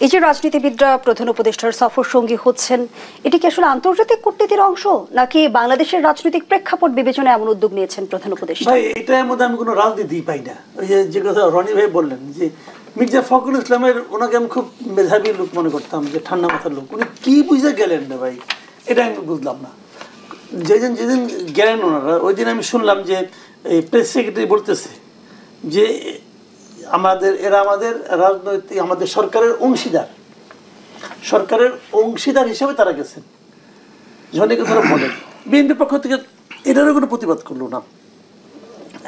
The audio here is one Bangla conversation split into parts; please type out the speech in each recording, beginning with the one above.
এই যে রাজনীতিবিদরা প্রধান উপদেষ্টার সফর সঙ্গী হচ্ছেন, এটি কি আসলে আন্তর্জাতিক কূটনীতির অংশ, নাকি বাংলাদেশের রাজনৈতিক প্রেক্ষাপট বিবেচনায় এমন উদ্যোগ নিয়েছেন প্রধান উপদেষ্টা? ভাই, এটার মধ্যে আমি কোনো রাজনীতি পাই না। ওই যে কথা রনি ভাই বললেন যে মির্জা ফখরুল ইসলামের, ওনাকে আমি খুব মেধাবী লোক মনে করতাম, যে ঠান্ডা মাথার লোক। উনি কি বুঝে গেলেন না ভাই, এটা আমি বুঝলাম না। যেদিন গেলেন ওনারা, ওই দিন আমি শুনলাম যে এই প্রেস সেক্রেটারি বলতেছে যে এরা আমাদের রাজনৈতিক, আমাদের সরকারের অংশীদার হিসেবে তারা গেছেন। যখন তারা বলেন, বিএনপির পক্ষ থেকে এটারও কোনো প্রতিবাদ করলো না।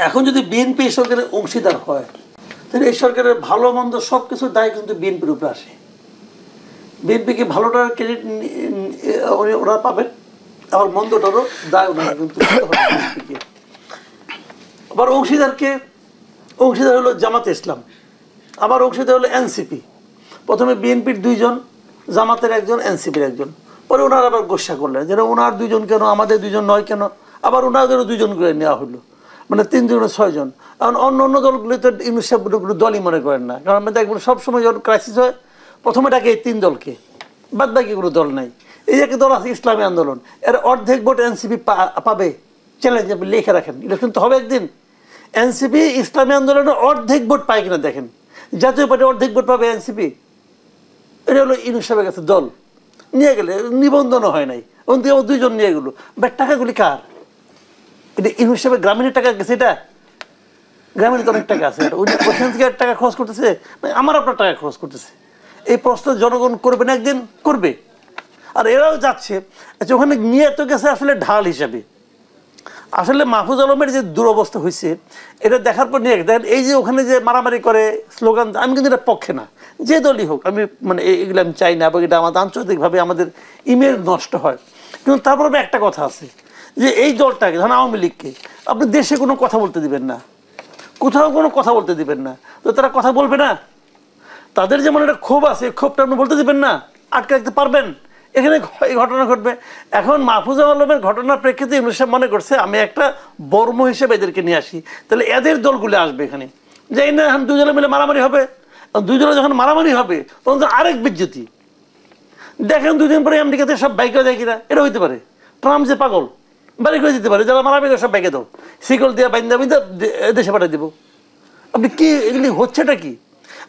এখন যদি বিএনপি এই সরকারের অংশীদার হয়, তাহলে এই সরকারের ভালো মন্দ সব কিছুর দায় কিন্তু বিএনপির উপরে আসে। বিএনপিকে ভালোটার ক্রেডিট ওরা পাবেন, আবার মন্দটারও দায় ওনারা কিন্তু। আবার অংশীদার হলো জামাতে ইসলাম, আবার অংশীদার হলো এনসিপি। প্রথমে বিএনপির 2 জন, জামাতের 1 জন, এনসিপির 1 জন। পরে ওনারা আবার গোসা করলেন যে ওনার 2 জন কেন, আমাদের 2 জন নয় কেন, আবার ওনাদেরও 2 জন করে নেওয়া হলো, মানে 3 জনের 6 জন। কারণ অন্য দলগুলি তো ইউনুস সাহেব দলই মনে করেন না। কারণ আমরা দেখবেন সবসময় যখন ক্রাইসিস হয়, প্রথমে ডাকে এই 3 দলকে, বাদ বাকি কোনো দল নাই। এই একটা দল আছে ইসলামী আন্দোলন, এর অর্ধেক ভোট এনসিপি পাবে, চ্যালেঞ্জ আপনি লিখে রাখেন, ইলেকশন তো হবে একদিন। এনসিপি ইসলামী আন্দোলনের অর্ধেক ভোট পায় কিনা দেখেন, জাতীয় পার্টি অর্ধেক ভোট পাবে এনসিপি। এটা হলো ইউনুস সাহেবের কাছে দল নিয়ে গেলে, নিবন্ধনও হয় নাই, ওখান থেকে 2 জন নিয়ে গেলো। বাট টাকাগুলি কার? এটা ইউনুস সাহেবের গ্রামীণের টাকা গেছে, এটা গ্রামীণে তো অনেক টাকা আছে, উনি ওখান থেকে টাকা খরচ করতেছে, আমার আপনার টাকা খরচ করতেছে। এই প্রশ্ন জনগণ করবে না, একদিন করবে। আর এরাও যাচ্ছে, আচ্ছা ওখানে নিয়ে তো গেছে আসলে ঢাল হিসাবে। আসলে মাহফুজ আলমের যে দুরবস্থা হয়েছে, এটা দেখার পর নিয়ে দেখেন, এই যে ওখানে যে মারামারি করে স্লোগান, আমি কিন্তু এটা পক্ষে না, যে দলই হোক, আমি মানে এগুলো আমি চাই না, এবং এটা আমাদের আন্তর্জাতিকভাবে আমাদের ইমেজ নষ্ট হয়। কিন্তু তারপর একটা কথা আছে যে এই দলটাকে, ধরেন আওয়ামী লীগকে আপনি দেশে কোনো কথা বলতে দিবেন না, কোথাও কোনো কথা বলতে দিবেন না, তো তারা কথা বলবে না। তাদের যেমন একটা ক্ষোভ আছে, ক্ষোভটা আপনি বলতে দিবেন না, আটকে রাখতে পারবেন, এখানে এই ঘটনা ঘটবে। এখন মাহফুজ আলমের ঘটনার প্রেক্ষিতে ইউনুস সাহেব মনে করছে আমি একটা বর্ম হিসেবে এদেরকে নিয়ে আসি, তাহলে এদের দলগুলো আসবে এখানে, যে না এখন 2 জনে মিলে মারামারি হবে। 2 জনে যখন মারামারি হবে, তখন তো আরেক বিজ্জতি। দেখেন 2 দিন পরে আমেরিকাতে সব বাইকে দেয় কিনা, এটা হইতে পারে। ট্রাম্প যে পাগল, বাড়ি করে দিতে পারে, যারা মারামারি সব বাইকে দাও, শিকল দিয়ে বাইন্দা দেশে পাঠিয়ে দেবো। আপনি কি এগুলি হচ্ছেটা কি?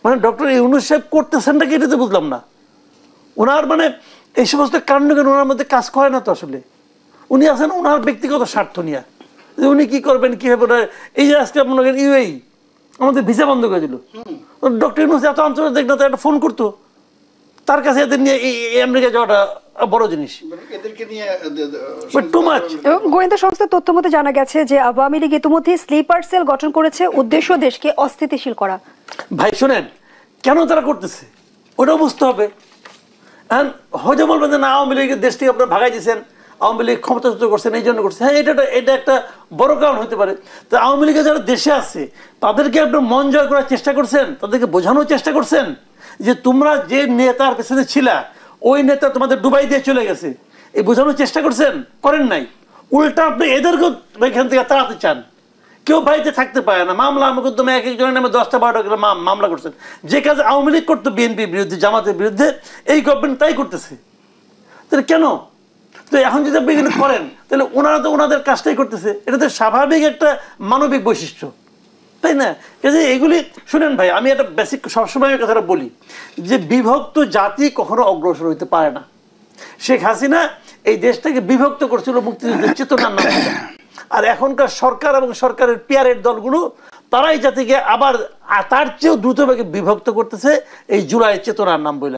মানে ডক্টর ইউনুস সাহেব করতেছেনটা কি, এটা তো বুঝলাম না। ওনার মানে এই সমস্ত কাণ্ডজ্ঞান ওনার মধ্যে কাজ করে না তো আসলে। উনি আছেন ওনার ব্যক্তিগত স্বার্থ নিয়ে, যে উনি কী করবেন, কী হবে। এই যে আজকে মনে করেন ইউএই আমাদের ভিসা বন্ধ করে দিল, ডক্টর ইউনুস এত আন্তর্জাতিক না, তো একটা ফোন করতো, তার কাছে এদের নিয়ে এই আমেরিকা যাওয়াটা বড় জিনিস। এবং গোয়েন্দা সংস্থার তথ্য মতে জানা গেছে যে আওয়ামী লীগ ইতিমধ্যে স্লিপার সেল গঠন করেছে, উদ্দেশ্য দেশকে অস্থিতিশীল করা। ভাই শোনেন, কেন তারা করতেছে ওটাও বুঝতে হবে। হ্যাঁ, হয়তো বলবেন যে না, আওয়ামী লীগের দেশ থেকে আপনারা ভাগাই দিয়েছেন, আওয়ামী লীগ ক্ষমতাচ্যুত করছেন, এই জন্য করছে। হ্যাঁ, এটা একটা বড় কারণ হতে পারে। তো আওয়ামী লীগের যারা দেশে আছে, তাদেরকে আপনার মন জয় করার চেষ্টা করছেন, তাদেরকে বোঝানোর চেষ্টা করছেন যে তোমরা যে নেতার পেছনে ছিলা, ওই নেতা তোমাদের ডুবাই দিয়ে চলে গেছে, এই বোঝানোর চেষ্টা করছেন? করেন নাই। উল্টা আপনি এদেরকেও এখান থেকে তাড়াতে চান। কেউ বাড়িতে থাকতে পারে না, মামলা মোকদ্দমা এক একজনের নামে 10টা 12টা করে মামলা করছেন। যে কাজ আওয়ামী লীগ করতো বিএনপির বিরুদ্ধে, জামাতের বিরুদ্ধে, এই গভর্নমেন্ট তাই করতেছে। তাহলে কেন? তো এখন যদি আপনি এগুলো করেন, তাহলে ওনারা তো ওনাদের কাজটাই করতেছে। এটা তো স্বাভাবিক একটা মানবিক বৈশিষ্ট্য, তাই না? এগুলি শুনেন ভাই, আমি একটা বেসিক সবসময় কথাটা বলি যে বিভক্ত জাতি কখনো অগ্রসর হইতে পারে না। শেখ হাসিনা এই দেশটাকে বিভক্ত করছিল মুক্তিযুদ্ধের চেতনার নামে। আর এখনকার সরকার এবং সরকারের পিয়ারের দলগুলো, তারাই জাতিকে আবার তার চেয়েও দ্রুতভাবে বিভক্ত করতেছে এই জুলাই চেতনার নাম বলে।